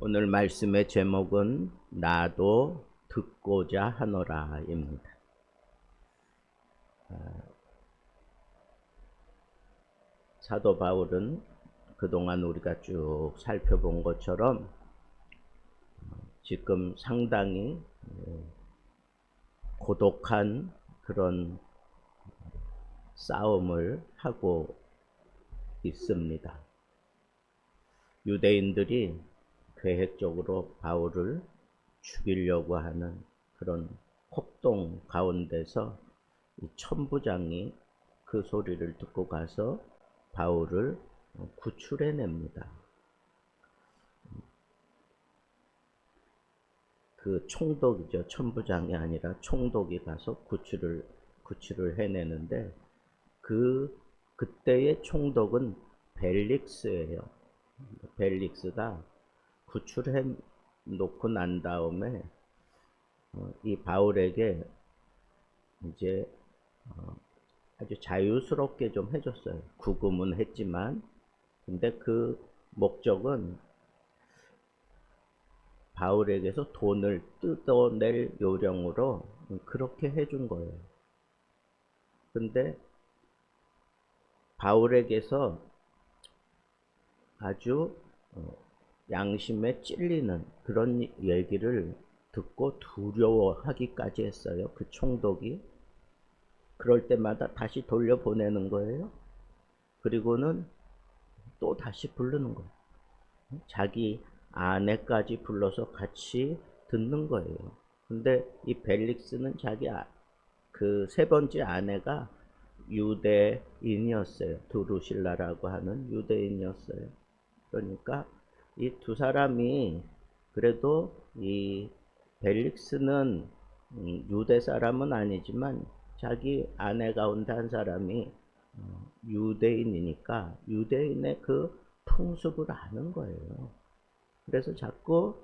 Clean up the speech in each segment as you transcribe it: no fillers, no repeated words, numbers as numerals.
오늘 말씀의 제목은 나도 듣고자 하노라입니다. 사도 바울은 그동안 우리가 쭉 살펴본 것처럼 지금 상당히 고독한 그런 싸움을 하고 있습니다. 유대인들이 계획적으로 바울을 죽이려고 하는 그런 폭동 가운데서 이 천부장이 그 소리를 듣고 가서 바울을 구출해냅니다. 그 총독이죠. 천부장이 아니라 총독이 가서 구출을 해내는데 그때의 총독은 벨릭스예요. 벨릭스가 구출해 놓고 난 다음에 이 바울에게 이제 아주 자유스럽게 좀 해줬어요. 구금은 했지만, 근데 그 목적은 바울에게서 돈을 뜯어낼 요령으로 그렇게 해준 거예요. 근데 바울에게서 아주 양심에 찔리는 그런 얘기를 듣고 두려워하기까지 했어요. 그 총독이. 그럴 때마다 다시 돌려보내는 거예요. 그리고는 또 다시 부르는 거예요. 자기 아내까지 불러서 같이 듣는 거예요. 근데 이 벨릭스는 자기 그 세 번째 아내가 유대인이었어요. 두루실라라고 하는 유대인이었어요. 그러니까 이 두 사람이 그래도 이 벨릭스는 유대 사람은 아니지만 자기 아내 가운데 한 사람이 유대인이니까 유대인의 그 풍습을 아는 거예요. 그래서 자꾸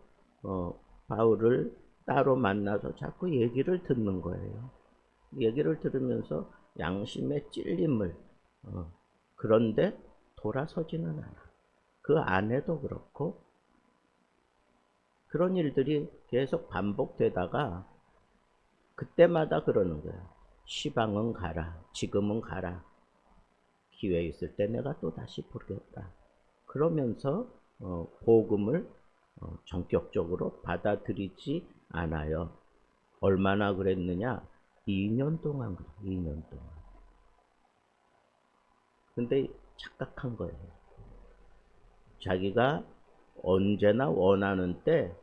바울을 따로 만나서 자꾸 얘기를 듣는 거예요. 얘기를 들으면서 양심의 찔림을 그런데 돌아서지는 않아. 그 아내도 그렇고 그런 일들이 계속 반복되다가 그때마다 그러는 거야. 시방은 가라. 지금은 가라. 기회 있을 때 내가 또 다시 부르겠다. 그러면서 복음을 전격적으로 받아들이지 않아요. 얼마나 그랬느냐? 2년 동안 그래. 2년 동안. 근데 착각한 거예요. 자기가 언제나 원하는 때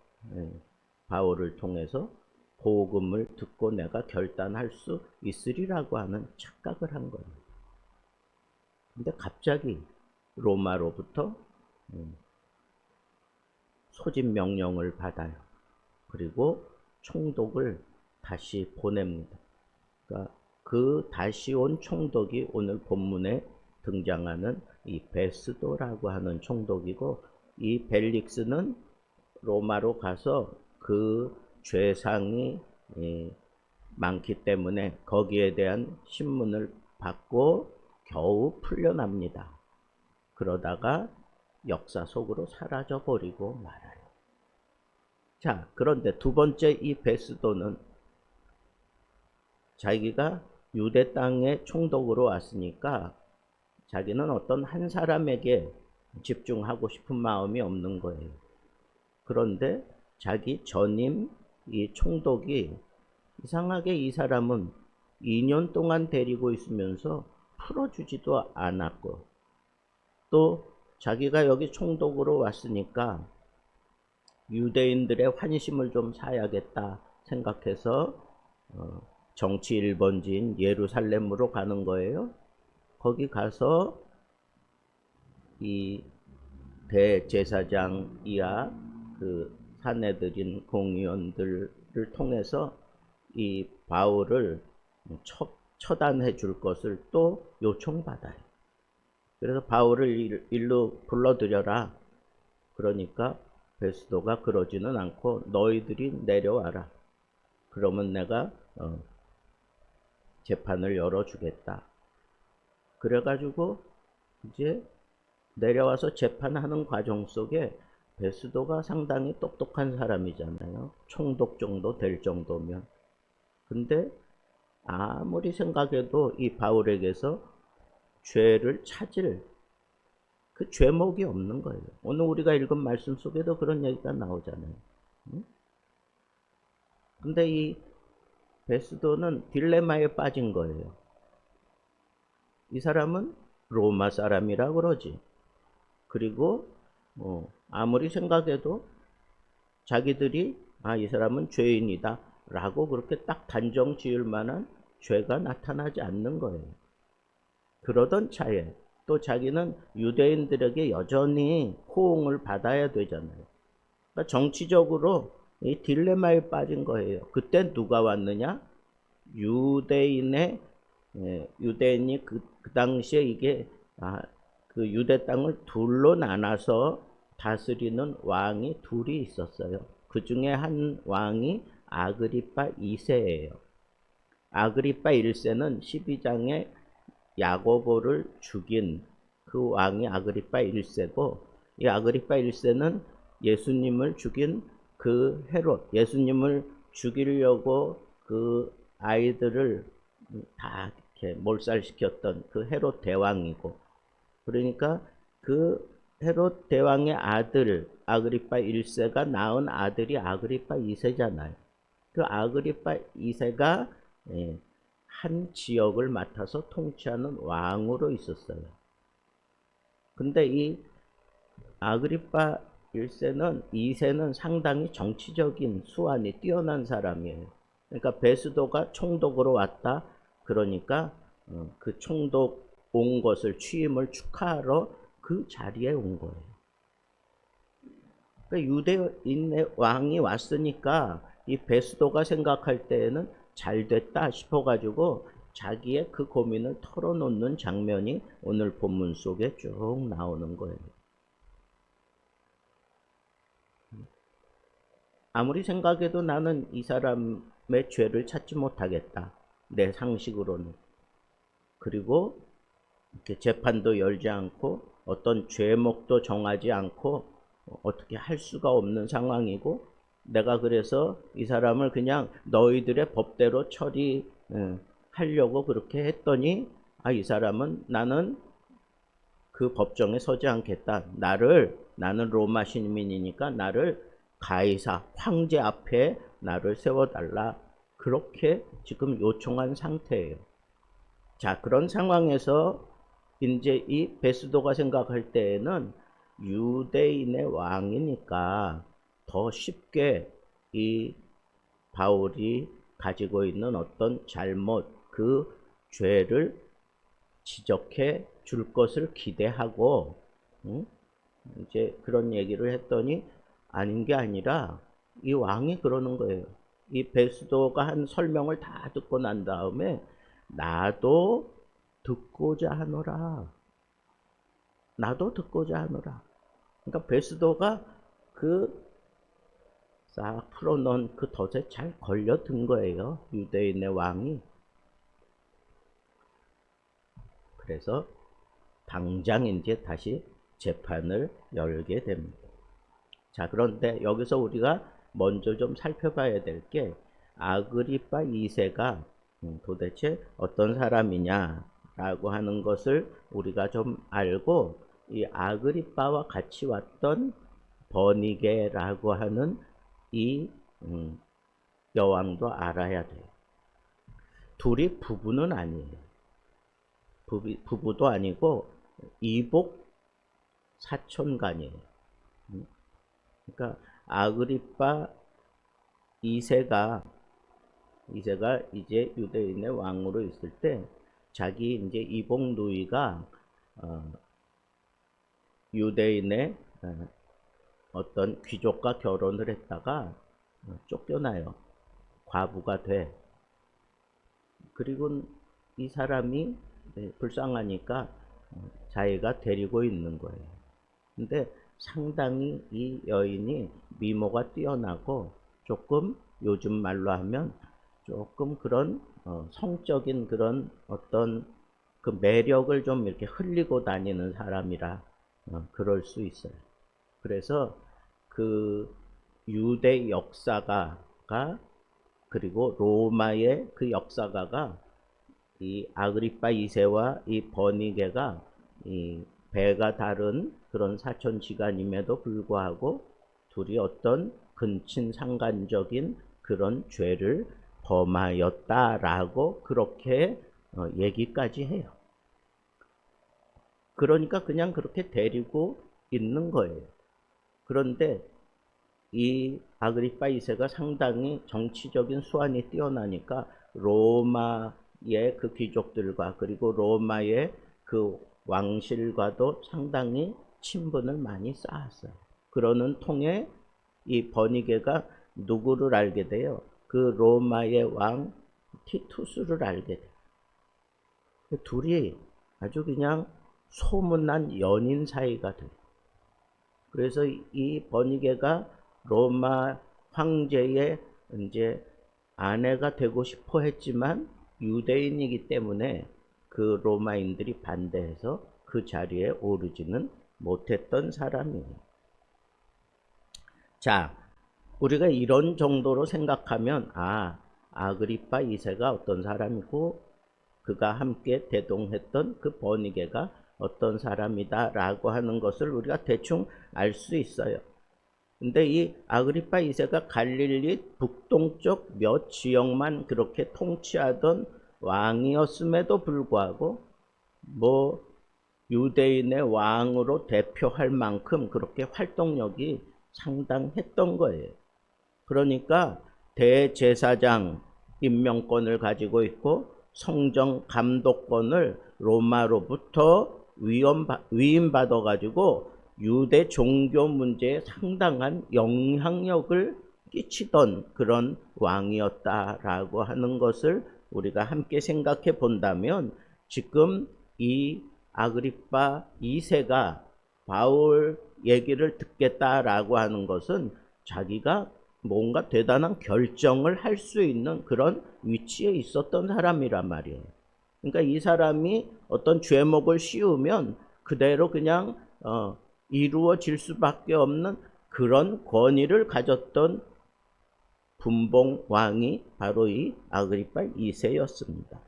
바울을 통해서 복음을 듣고 내가 결단할 수 있으리라고 하는 착각을 한 거예요. 근데 갑자기 로마로부터 소집 명령을 받아요. 그리고 총독을 다시 보냅니다. 그러니까 그 다시 온 총독이 오늘 본문에 등장하는 이 베스도라고 하는 총독이고, 이 벨릭스는 로마로 가서 그 죄상이 많기 때문에 거기에 대한 신문을 받고 겨우 풀려납니다. 그러다가 역사 속으로 사라져 버리고 말아요. 자, 그런데 두 번째 이 베스도는 자기가 유대 땅에 총독으로 왔으니까 자기는 어떤 한 사람에게 집중하고 싶은 마음이 없는 거예요. 그런데 자기 전임 이 총독이 이상하게 이 사람은 2년 동안 데리고 있으면서 풀어주지도 않았고, 또 자기가 여기 총독으로 왔으니까 유대인들의 환심을 좀 사야겠다 생각해서 정치 1번지인 예루살렘으로 가는 거예요. 거기 가서 이 대제사장 이하 그 사내들인 공의원들을 통해서 이 바울을 처단해 줄 것을 또 요청받아요. 그래서 바울을 일로 불러들여라. 그러니까 베스도가 그러지는 않고 너희들이 내려와라. 그러면 내가 재판을 열어주겠다. 그래가지고 이제 내려와서 재판하는 과정 속에 베스도가 상당히 똑똑한 사람이잖아요. 총독 정도 될 정도면. 근데 아무리 생각해도 이 바울에게서 죄를 찾을 그 죄목이 없는 거예요. 오늘 우리가 읽은 말씀 속에도 그런 얘기가 나오잖아요. 응? 근데 이 베스도는 딜레마에 빠진 거예요. 이 사람은 로마 사람이라 그러지. 그리고 아무리 생각해도 자기들이 이 사람은 죄인이다 라고 그렇게 딱 단정 지을 만한 죄가 나타나지 않는 거예요. 그러던 차에 또 자기는 유대인들에게 여전히 호응을 받아야 되잖아요. 그러니까 정치적으로 이 딜레마에 빠진 거예요. 그때 누가 왔느냐? 유대인이 그 당시에 이게 그 유대 땅을 둘로 나눠서 다스리는 왕이 둘이 있었어요. 그 중에 한 왕이 아그리파 2세예요. 아그리파 1세는 12장에 야고보를 죽인 그 왕이 아그리파 1세고, 이 아그리파 1세는 예수님을 죽인 그 헤롯, 예수님을 죽이려고 그 아이들을 다 이렇게 몰살시켰던 그 헤롯 대왕이고, 그러니까 그 헤롯 대왕의 아들 아그리파 1세가 낳은 아들이 아그리파 2세잖아요. 그 아그리파 2세가 한 지역을 맡아서 통치하는 왕으로 있었어요. 근데 이 아그리파 2세는 상당히 정치적인 수완이 뛰어난 사람이에요. 그러니까 베스도가 총독으로 왔다 그러니까 그 총독 온 것을 취임을 축하하러 그 자리에 온 거예요. 그러니까 유대인의 왕이 왔으니까 이 베스도가 생각할 때에는 잘 됐다 싶어가지고 자기의 그 고민을 털어놓는 장면이 오늘 본문 속에 쭉 나오는 거예요. 아무리 생각해도 나는 이 사람의 죄를 찾지 못하겠다. 내 상식으로는. 그리고 이렇게 재판도 열지 않고 어떤 죄목도 정하지 않고 어떻게 할 수가 없는 상황이고, 내가 그래서 이 사람을 그냥 너희들의 법대로 처리하려고 그렇게 했더니 이 사람은 나는 그 법정에 서지 않겠다. 나는 로마 시민이니까 나를 가이사 황제 앞에 나를 세워달라. 그렇게 지금 요청한 상태예요. 자, 그런 상황에서 이제 이 베스도가 생각할 때에는 유대인의 왕이니까 더 쉽게 이 바울이 가지고 있는 어떤 잘못, 그 죄를 지적해 줄 것을 기대하고, 이제 그런 얘기를 했더니 아닌 게 아니라 이 왕이 그러는 거예요. 이 베스도가 한 설명을 다 듣고 난 다음에 나도 듣고자 하노라. 나도 듣고자 하노라. 그러니까 베스도가 그 싹 풀어놓은 그 덫에 잘 걸려든 거예요. 유대인의 왕이. 그래서 당장 이제 다시 재판을 열게 됩니다. 자, 그런데 여기서 우리가 먼저 좀 살펴봐야 될 게 아그리파 2세가 도대체 어떤 사람이냐라고 하는 것을 우리가 좀 알고, 이 아그리파와 같이 왔던 버니게라고 하는 이 여왕도 알아야 돼요. 둘이 부부는 아니에요. 부부도 아니고 이복 사촌간이에요. 그러니까 아그리파 2세가 이제 유대인의 왕으로 있을 때 자기 이제 이복 누이가 유대인의 어떤 귀족과 결혼을 했다가 쫓겨나요. 과부가 돼. 그리고 이 사람이 불쌍하니까 자기가 데리고 있는 거예요. 근데 상당히 이 여인이 미모가 뛰어나고 조금 요즘 말로 하면 조금 그런 성적인 그런 어떤 그 매력을 좀 이렇게 흘리고 다니는 사람이라 그럴 수 있어요. 그래서 그 유대 역사가가 그리고 로마의 그 역사가가 이 아그리파 2세와 이 버니게가 이 배가 다른 그런 사촌지간임에도 불구하고 둘이 어떤 근친상간적인 그런 죄를 범하였다라고 그렇게 얘기까지 해요. 그러니까 그냥 그렇게 데리고 있는 거예요. 그런데 이 아그리파 2세가 상당히 정치적인 수완이 뛰어나니까 로마의 그 귀족들과 그리고 로마의 그 왕실과도 상당히 친분을 많이 쌓았어요. 그러는 통에 이 버니게가 누구를 알게 돼요? 그 로마의 왕 티투스를 알게 돼요. 둘이 아주 그냥 소문난 연인 사이가 돼요. 그래서 이 버니게가 로마 황제의 이제 아내가 되고 싶어 했지만 유대인이기 때문에 그 로마인들이 반대해서 그 자리에 오르지는 못했던 사람이에요. 자, 우리가 이런 정도로 생각하면 아그리파 2세가 어떤 사람이고 그가 함께 대동했던 그 버니게가 어떤 사람이다 라고 하는 것을 우리가 대충 알 수 있어요. 근데 이 아그리파 2세가 갈릴리 북동쪽 몇 지역만 그렇게 통치하던 왕이었음에도 불구하고 뭐 유대인의 왕으로 대표할 만큼 그렇게 활동력이 상당했던 거예요. 그러니까 대제사장 임명권을 가지고 있고 성정 감독권을 로마로부터 위임받아 가지고 유대 종교 문제에 상당한 영향력을 끼치던 그런 왕이었다라고 하는 것을 우리가 함께 생각해 본다면 지금 이 아그리파 2세가 바울 얘기를 듣겠다라고 하는 것은 자기가 뭔가 대단한 결정을 할 수 있는 그런 위치에 있었던 사람이란 말이에요. 그러니까 이 사람이 어떤 죄목을 씌우면 그대로 그냥 이루어질 수밖에 없는 그런 권위를 가졌던 분봉 왕이 바로 이 아그리파 2세였습니다.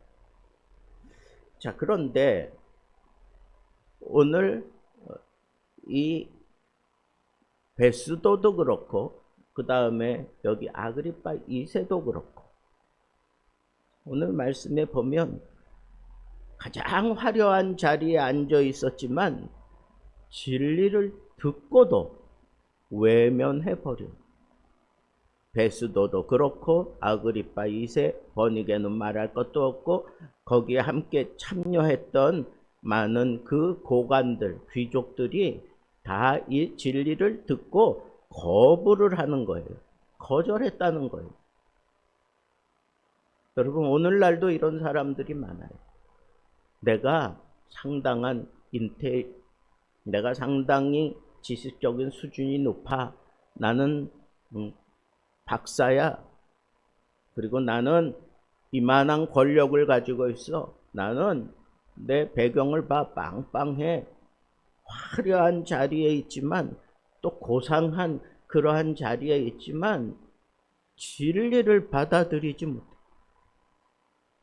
자, 그런데 오늘 이 베스도도 그렇고 그 다음에 여기 아그리파 2세도 그렇고 오늘 말씀에 보면 가장 화려한 자리에 앉아 있었지만 진리를 듣고도 외면해버려. 베스도도 그렇고 아그리파 2세 버니게는 말할 것도 없고 거기에 함께 참여했던 많은 그 고관들 귀족들이 다 이 진리를 듣고 거부를 하는 거예요. 거절했다는 거예요. 여러분 오늘날도 이런 사람들이 많아요. 내가 상당히 지식적인 수준이 높아. 나는 박사야. 그리고 나는 이만한 권력을 가지고 있어. 나는 내 배경을 봐 빵빵해. 화려한 자리에 있지만 또 고상한 그러한 자리에 있지만 진리를 받아들이지 못해.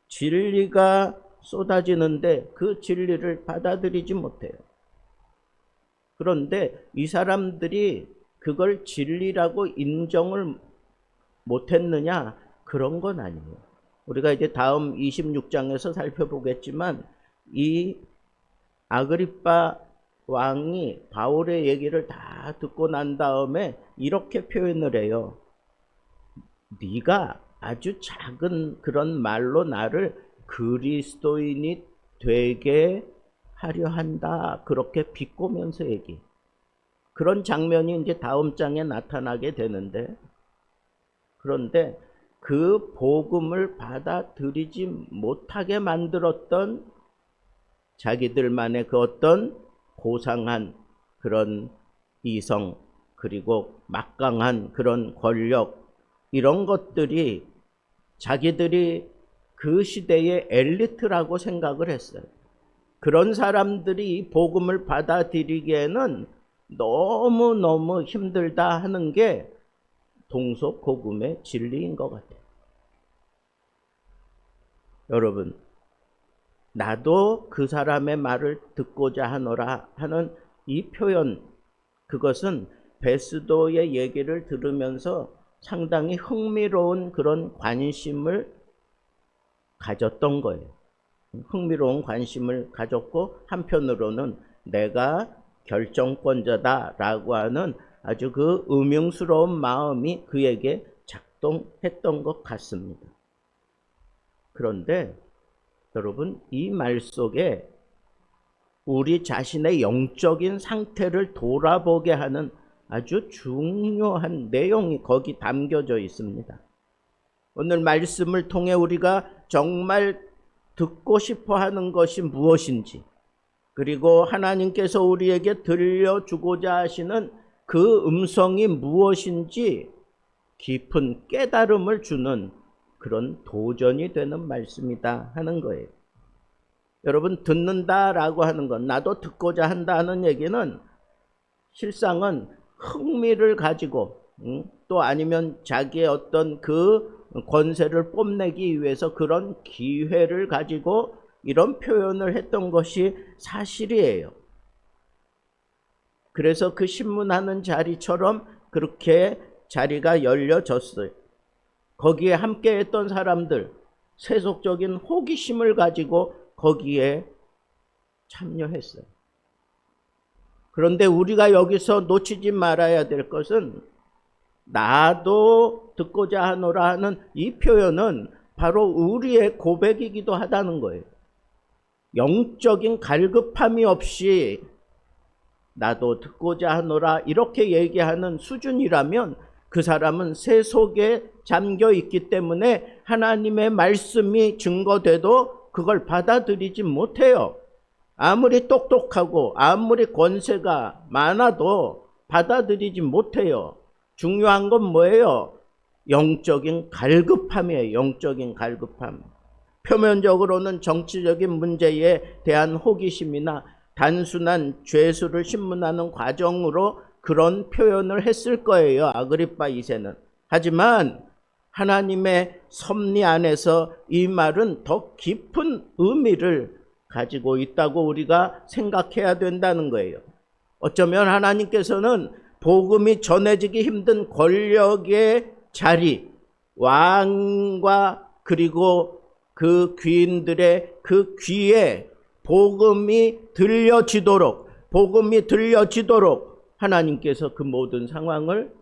진리가 쏟아지는데 그 진리를 받아들이지 못해요. 그런데 이 사람들이 그걸 진리라고 인정을 못했느냐? 그런 건 아니에요. 우리가 이제 다음 26장에서 살펴보겠지만 이 아그리파 왕이 바울의 얘기를 다 듣고 난 다음에 이렇게 표현을 해요. 네가 아주 작은 그런 말로 나를 그리스도인이 되게 하려 한다. 그렇게 비꼬면서 얘기. 그런 장면이 이제 다음 장에 나타나게 되는데 그런데 그 복음을 받아들이지 못하게 만들었던 자기들만의 그 어떤 고상한 그런 이성 그리고 막강한 그런 권력 이런 것들이 자기들이 그 시대의 엘리트라고 생각을 했어요. 그런 사람들이 이 복음을 받아들이기에는 너무너무 힘들다 하는 게 동서고금의 진리인 것 같아요. 여러분, 나도 그 사람의 말을 듣고자 하노라 하는 이 표현, 그것은 베스도의 얘기를 들으면서 상당히 흥미로운 그런 관심을 가졌던 거예요. 흥미로운 관심을 가졌고, 한편으로는 내가 결정권자다라고 하는 아주 그 음흉스러운 마음이 그에게 작동했던 것 같습니다. 그런데 여러분, 이 말 속에 우리 자신의 영적인 상태를 돌아보게 하는 아주 중요한 내용이 거기 담겨져 있습니다. 오늘 말씀을 통해 우리가 정말 듣고 싶어 하는 것이 무엇인지, 그리고 하나님께서 우리에게 들려주고자 하시는 그 음성이 무엇인지 깊은 깨달음을 주는 그런 도전이 되는 말씀이다 하는 거예요. 여러분, 듣는다라고 하는 건, 나도 듣고자 한다는 얘기는 실상은 흥미를 가지고 또 아니면 자기의 어떤 그 권세를 뽐내기 위해서 그런 기회를 가지고 이런 표현을 했던 것이 사실이에요. 그래서 그 신문하는 자리처럼 그렇게 자리가 열려졌어요. 거기에 함께 했던 사람들, 세속적인 호기심을 가지고 거기에 참여했어요. 그런데 우리가 여기서 놓치지 말아야 될 것은, 나도 듣고자 하노라 하는 이 표현은 바로 우리의 고백이기도 하다는 거예요. 영적인 갈급함이 없이 나도 듣고자 하노라 이렇게 얘기하는 수준이라면 그 사람은 세속에 잠겨 있기 때문에 하나님의 말씀이 증거돼도 그걸 받아들이지 못해요. 아무리 똑똑하고 아무리 권세가 많아도 받아들이지 못해요. 중요한 건 뭐예요? 영적인 갈급함이에요. 영적인 갈급함. 표면적으로는 정치적인 문제에 대한 호기심이나 단순한 죄수를 신문하는 과정으로 그런 표현을 했을 거예요, 아그리파 2세는. 하지만 하나님의 섭리 안에서 이 말은 더 깊은 의미를 가지고 있다고 우리가 생각해야 된다는 거예요. 어쩌면 하나님께서는 복음이 전해지기 힘든 권력의 자리, 왕과 그리고 그 귀인들의 그 귀에 복음이 들려지도록 하나님께서 그 모든 상황을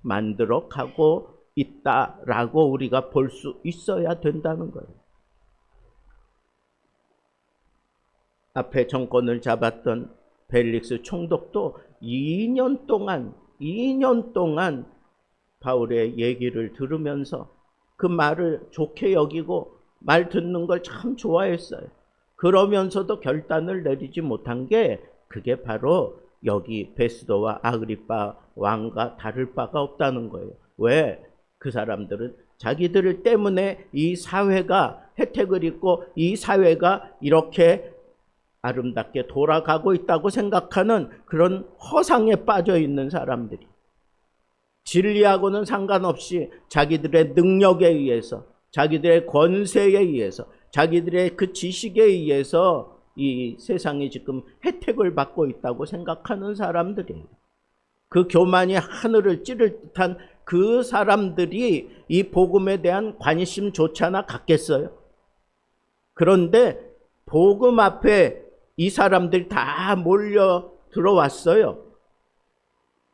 만들어 가고 있다라고 우리가 볼 수 있어야 된다는 거예요. 앞에 정권을 잡았던 벨릭스 총독도 2년 동안 바울의 얘기를 들으면서 그 말을 좋게 여기고 말 듣는 걸 참 좋아했어요. 그러면서도 결단을 내리지 못한 게, 그게 바로 여기 베스도와 아그리파 왕과 다를 바가 없다는 거예요. 왜? 그 사람들은 자기들 때문에 이 사회가 혜택을 입고 이 사회가 이렇게 아름답게 돌아가고 있다고 생각하는 그런 허상에 빠져 있는 사람들이, 진리하고는 상관없이 자기들의 능력에 의해서, 자기들의 권세에 의해서, 자기들의 그 지식에 의해서 이 세상이 지금 혜택을 받고 있다고 생각하는 사람들이에요. 그 교만이 하늘을 찌를 듯한 그 사람들이 이 복음에 대한 관심조차나 갖겠어요? 그런데 복음 앞에 이 사람들이 다 몰려 들어왔어요.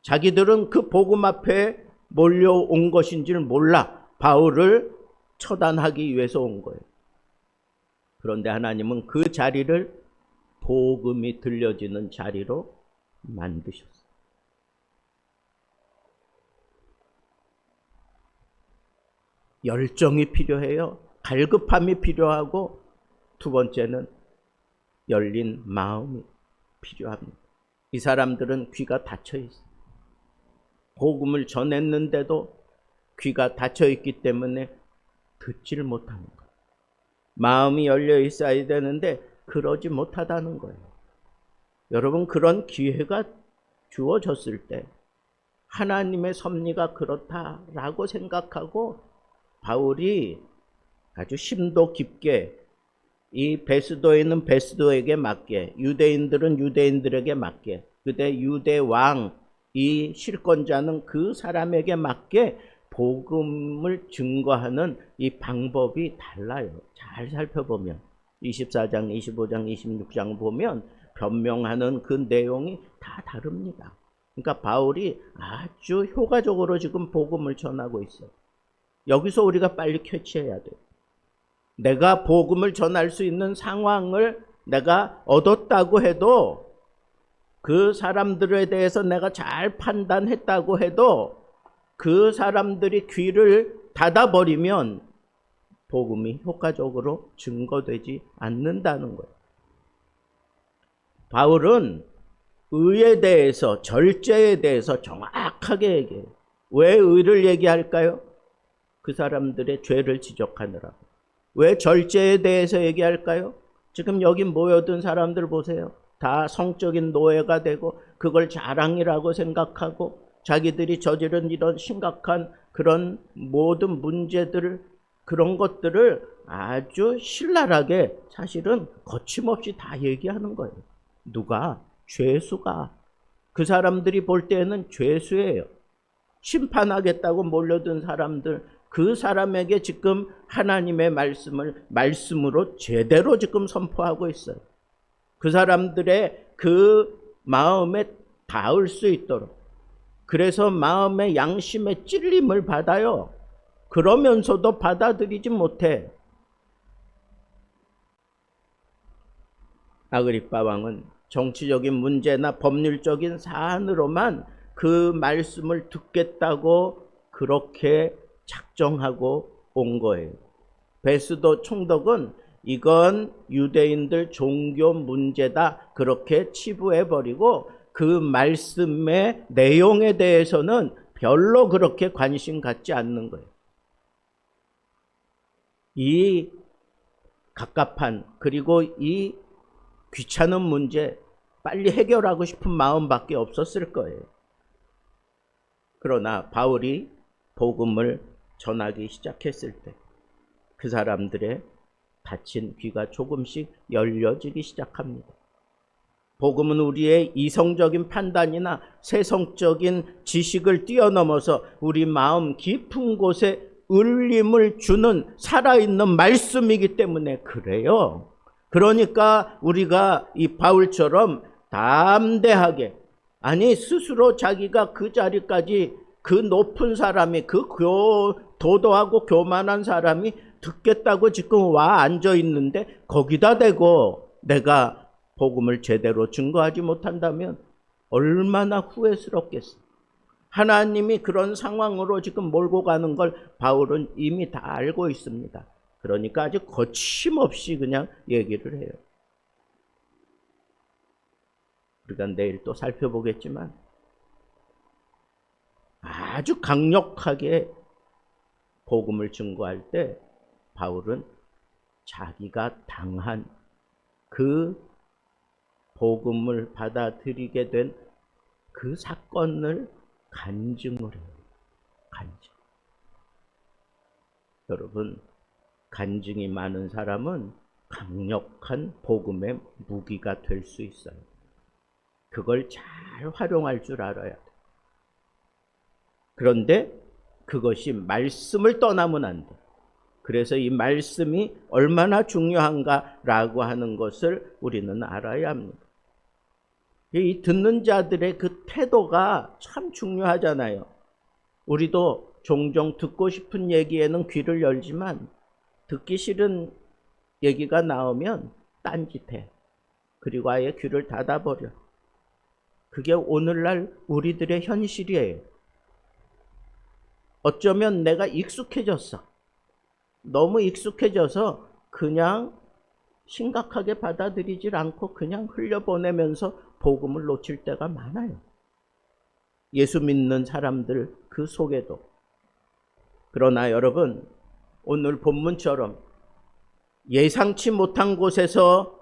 자기들은 그 복음 앞에 몰려온 것인지를 몰라 바울을 처단하기 위해서 온 거예요. 그런데 하나님은 그 자리를 복음이 들려지는 자리로 만드셨어요. 열정이 필요해요. 갈급함이 필요하고, 두 번째는 열린 마음이 필요합니다. 이 사람들은 귀가 닫혀 있어요. 복음을 전했는데도 귀가 닫혀 있기 때문에 듣지를 못하는 거예요. 마음이 열려 있어야 되는데 그러지 못하다는 거예요. 여러분, 그런 기회가 주어졌을 때 하나님의 섭리가 그렇다라고 생각하고 바울이 아주 심도 깊게 이 베스도에 있는 베스도에게 맡게, 유대인들은 유대인들에게 맡게, 그대 유대 왕 이 실권자는 그 사람에게 맡게 복음을 증거하는 이 방법이 달라요. 잘 살펴보면 24장, 25장, 26장 보면 변명하는 그 내용이 다 다릅니다. 그러니까 바울이 아주 효과적으로 지금 복음을 전하고 있어요. 여기서 우리가 빨리 캐치해야 돼요. 내가 복음을 전할 수 있는 상황을 내가 얻었다고 해도, 그 사람들에 대해서 내가 잘 판단했다고 해도 그 사람들이 귀를 닫아버리면 복음이 효과적으로 증거되지 않는다는 거예요. 바울은 의에 대해서, 절제에 대해서 정확하게 얘기해요. 왜 의를 얘기할까요? 그 사람들의 죄를 지적하느라고. 왜 절제에 대해서 얘기할까요? 지금 여기 모여든 사람들 보세요. 다 성적인 노예가 되고 그걸 자랑이라고 생각하고 자기들이 저지른 이런 심각한 그런 모든 문제들을, 그런 것들을 아주 신랄하게 사실은 거침없이 다 얘기하는 거예요. 누가? 죄수가. 그 사람들이 볼 때에는 죄수예요. 심판하겠다고 몰려든 사람들, 그 사람에게 지금 하나님의 말씀을 말씀으로 제대로 지금 선포하고 있어요. 그 사람들의 그 마음에 닿을 수 있도록. 그래서 마음의 양심의 찔림을 받아요. 그러면서도 받아들이지 못해. 아그리빠 왕은 정치적인 문제나 법률적인 사안으로만 그 말씀을 듣겠다고 그렇게 작정하고 온 거예요. 베스도 총독은 이건 유대인들 종교 문제다 그렇게 치부해버리고 그 말씀의 내용에 대해서는 별로 그렇게 관심 갖지 않는 거예요. 이 갑갑한, 그리고 이 귀찮은 문제 빨리 해결하고 싶은 마음밖에 없었을 거예요. 그러나 바울이 복음을 전하기 시작했을 때 그 사람들의 닫힌 귀가 조금씩 열려지기 시작합니다. 복음은 우리의 이성적인 판단이나 세상적인 지식을 뛰어넘어서 우리 마음 깊은 곳에 울림을 주는 살아있는 말씀이기 때문에 그래요. 그러니까 우리가 이 바울처럼 담대하게, 아니 스스로 자기가 그 자리까지, 그 높은 사람이, 그 도도하고 교만한 사람이 듣겠다고 지금 와 앉아 있는데 거기다 대고 내가 복음을 제대로 증거하지 못한다면 얼마나 후회스럽겠어. 하나님이 그런 상황으로 지금 몰고 가는 걸 바울은 이미 다 알고 있습니다. 그러니까 아주 거침없이 그냥 얘기를 해요. 우리가 내일 또 살펴보겠지만 아주 강력하게 복음을 증거할 때 바울은 자기가 당한 그 복음을 받아들이게 된 그 사건을 간증을 해요. 간증. 여러분, 간증이 많은 사람은 강력한 복음의 무기가 될 수 있어요. 그걸 잘 활용할 줄 알아야 돼. 그런데 그것이 말씀을 떠나면 안 돼. 그래서 이 말씀이 얼마나 중요한가라고 하는 것을 우리는 알아야 합니다. 이 듣는 자들의 그 태도가 참 중요하잖아요. 우리도 종종 듣고 싶은 얘기에는 귀를 열지만 듣기 싫은 얘기가 나오면 딴짓해. 그리고 아예 귀를 닫아버려. 그게 오늘날 우리들의 현실이에요. 어쩌면 내가 익숙해졌어. 너무 익숙해져서 그냥 심각하게 받아들이질 않고 그냥 흘려보내면서 복음을 놓칠 때가 많아요. 예수 믿는 사람들 그 속에도. 그러나 여러분, 오늘 본문처럼 예상치 못한 곳에서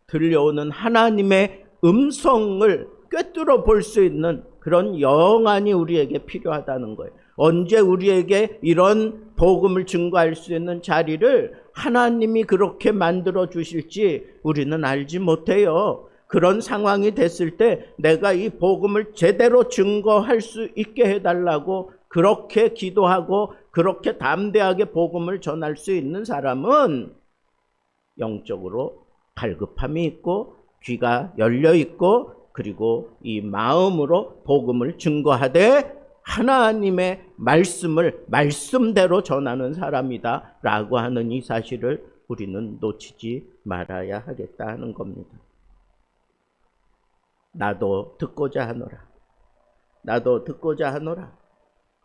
들려오는 하나님의 음성을 꿰뚫어 볼 수 있는 그런 영안이 우리에게 필요하다는 거예요. 언제 우리에게 이런 복음을 증거할 수 있는 자리를 하나님이 그렇게 만들어 주실지 우리는 알지 못해요. 그런 상황이 됐을 때 내가 이 복음을 제대로 증거할 수 있게 해달라고 그렇게 기도하고 그렇게 담대하게 복음을 전할 수 있는 사람은 영적으로 갈급함이 있고 귀가 열려 있고 그리고 이 마음으로 복음을 증거하되 하나님의 말씀을 말씀대로 전하는 사람이다 라고 하는 이 사실을 우리는 놓치지 말아야 하겠다 하는 겁니다. 나도 듣고자 하노라. 나도 듣고자 하노라.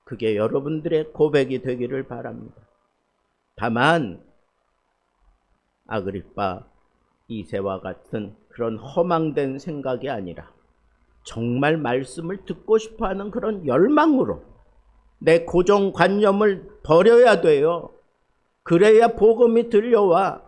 그게 여러분들의 고백이 되기를 바랍니다. 다만 아그리빠 2세와 같은 그런 허망된 생각이 아니라 정말 말씀을 듣고 싶어하는 그런 열망으로 내 고정관념을 버려야 돼요. 그래야 복음이 들려와.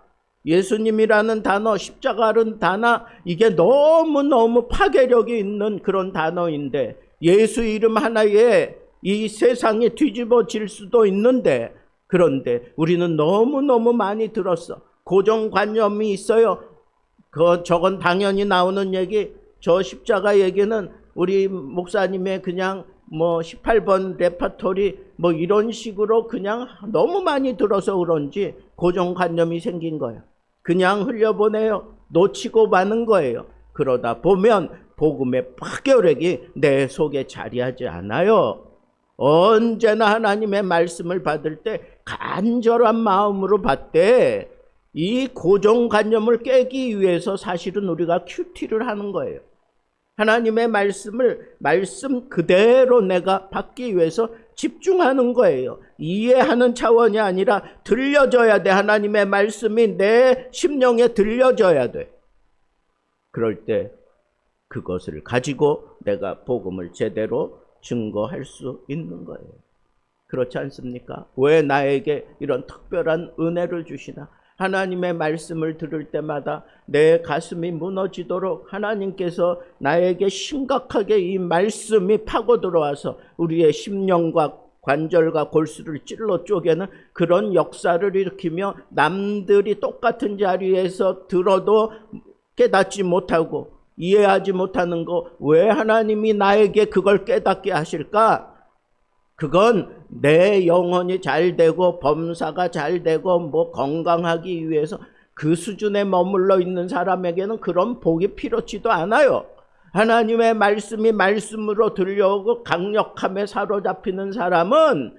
예수님이라는 단어, 십자가라는 단어, 이게 너무너무 파괴력이 있는 그런 단어인데 예수 이름 하나에 이 세상이 뒤집어질 수도 있는데 그런데 우리는 너무너무 많이 들었어. 고정관념이 있어요. 저건 당연히 나오는 얘기. 저 십자가 얘기는 우리 목사님의 그냥 18번 레파토리 이런 식으로 그냥 너무 많이 들어서 그런지 고정관념이 생긴 거예요. 그냥 흘려보내요. 놓치고 마는 거예요. 그러다 보면 복음의 파괴력이 내 속에 자리하지 않아요. 언제나 하나님의 말씀을 받을 때 간절한 마음으로 받되 이 고정관념을 깨기 위해서 사실은 우리가 큐티를 하는 거예요. 하나님의 말씀을 말씀 그대로 내가 받기 위해서 집중하는 거예요. 이해하는 차원이 아니라 들려져야 돼. 하나님의 말씀이 내 심령에 들려져야 돼. 그럴 때 그것을 가지고 내가 복음을 제대로 증거할 수 있는 거예요. 그렇지 않습니까? 왜 나에게 이런 특별한 은혜를 주시나? 하나님의 말씀을 들을 때마다 내 가슴이 무너지도록 하나님께서 나에게 심각하게 이 말씀이 파고 들어와서 우리의 심령과 관절과 골수를 찔러 쪼개는 그런 역사를 일으키며 남들이 똑같은 자리에서 들어도 깨닫지 못하고 이해하지 못하는 거 왜 하나님이 나에게 그걸 깨닫게 하실까? 그건 내 영혼이 잘 되고 범사가 잘 되고 건강하기 위해서 그 수준에 머물러 있는 사람에게는 그런 복이 필요치도 않아요. 하나님의 말씀이 말씀으로 들려오고 강력함에 사로잡히는 사람은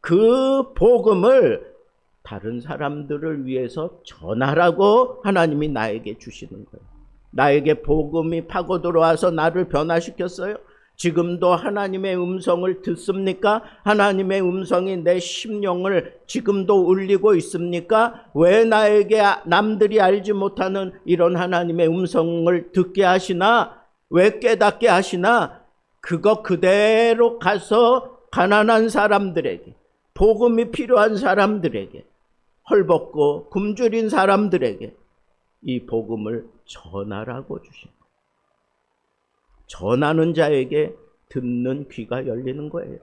그 복음을 다른 사람들을 위해서 전하라고 하나님이 나에게 주시는 거예요. 나에게 복음이 파고 들어와서 나를 변화시켰어요. 지금도 하나님의 음성을 듣습니까? 하나님의 음성이 내 심령을 지금도 울리고 있습니까? 왜 나에게 남들이 알지 못하는 이런 하나님의 음성을 듣게 하시나? 왜 깨닫게 하시나? 그거 그대로 가서 가난한 사람들에게, 복음이 필요한 사람들에게, 헐벗고 굶주린 사람들에게 이 복음을 전하라고 주신 거예요. 전하는 자에게 듣는 귀가 열리는 거예요.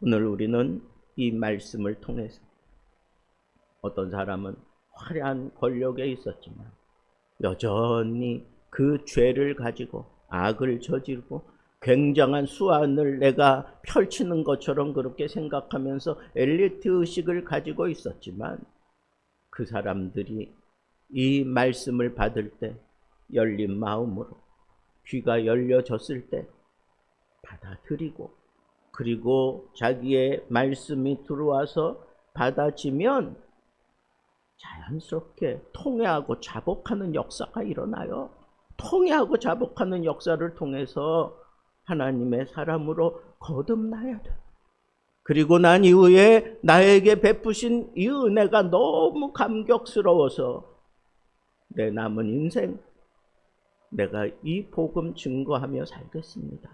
오늘 우리는 이 말씀을 통해서 어떤 사람은 화려한 권력에 있었지만 여전히 그 죄를 가지고 악을 저지르고 굉장한 수완을 내가 펼치는 것처럼 그렇게 생각하면서 엘리트 의식을 가지고 있었지만 그 사람들이 이 말씀을 받을 때 열린 마음으로 귀가 열려졌을 때 받아들이고 그리고 자기의 말씀이 들어와서 받아지면 자연스럽게 통회하고 자복하는 역사가 일어나요. 통회하고 자복하는 역사를 통해서 하나님의 사람으로 거듭나야 돼. 그리고 난 이후에 나에게 베푸신 이 은혜가 너무 감격스러워서 내 남은 인생 내가 이 복음 증거하며 살겠습니다.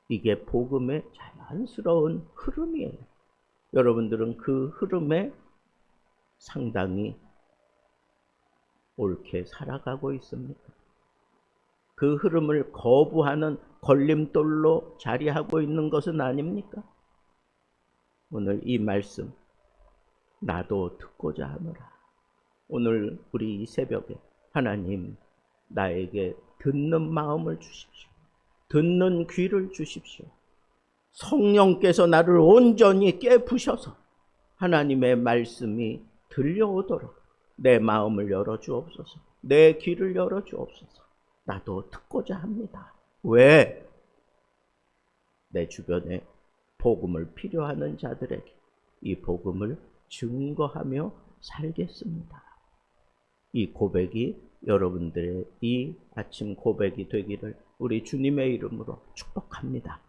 이게 복음의 자연스러운 흐름이에요. 여러분들은 그 흐름에 상당히 옳게 살아가고 있습니까? 그 흐름을 거부하는 걸림돌로 자리하고 있는 것은 아닙니까? 오늘 이 말씀 나도 듣고자 하노라. 오늘 우리 이 새벽에 하나님 나에게 듣는 마음을 주십시오. 듣는 귀를 주십시오. 성령께서 나를 온전히 깨부셔서 하나님의 말씀이 들려오도록 내 마음을 열어주옵소서. 내 귀를 열어주옵소서. 나도 듣고자 합니다. 왜? 내 주변에 복음을 필요하는 자들에게 이 복음을 증거하며 살겠습니다. 이 고백이 여러분들의 이 아침 고백이 되기를 우리 주님의 이름으로 축복합니다.